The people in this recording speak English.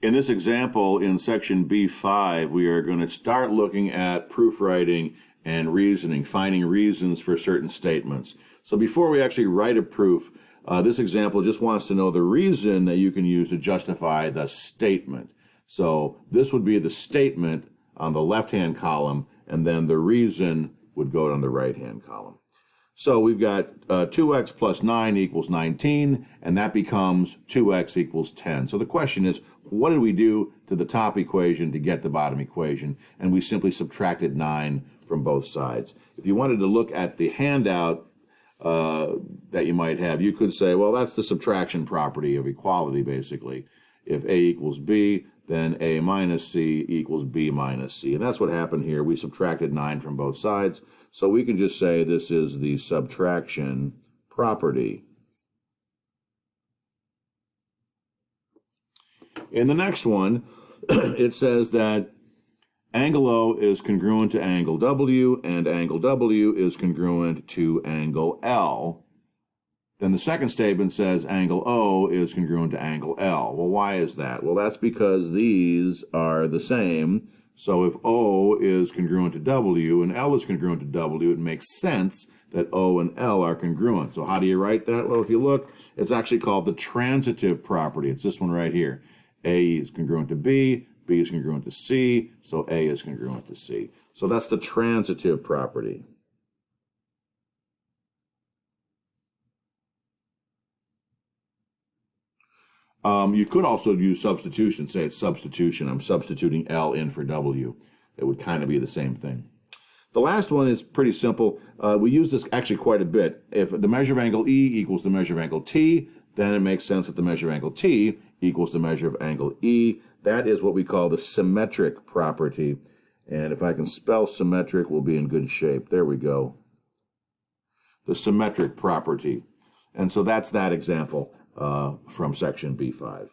In this example in section B5, we are going to start looking at proof writing and reasoning, finding reasons for certain statements. So before we actually write a proof, this example just wants to know the reason that you can use to justify the statement. So this would be the statement on the left-hand column, and then the reason would go on the right-hand column. So we've got 2x plus 9 equals 19, and that becomes 2x equals 10. So the question is, what did we do to the top equation to get the bottom equation? And we simply subtracted 9 from both sides. If you wanted to look at the handout that you might have, you could say, well, that's the subtraction property of equality, basically. If a equals b, then a minus c equals b minus c. And that's what happened here. We subtracted 9 from both sides. So we can just say this is the subtraction property. In the next one, it says that angle O is congruent to angle W, and angle W is congruent to angle L. Then the second statement says angle O is congruent to angle L. Well, why is that? Well, that's because these are the same. So if O is congruent to W and L is congruent to W, it makes sense that O and L are congruent. So how do you write that? Well, if you look, it's actually called the transitive property. It's this one right here. A is congruent to B, B is congruent to C, so A is congruent to C. So that's the transitive property. You could also use substitution, say it's substitution. I'm substituting L in for W. It would kind of be the same thing. The last one is pretty simple. We use this actually quite a bit. If the measure of angle E equals the measure of angle T, then it makes sense that the measure of angle T equals the measure of angle E. That is what we call the symmetric property. And if I can spell symmetric, we'll be in good shape. There we go. The symmetric property. And so that's that example from section B5.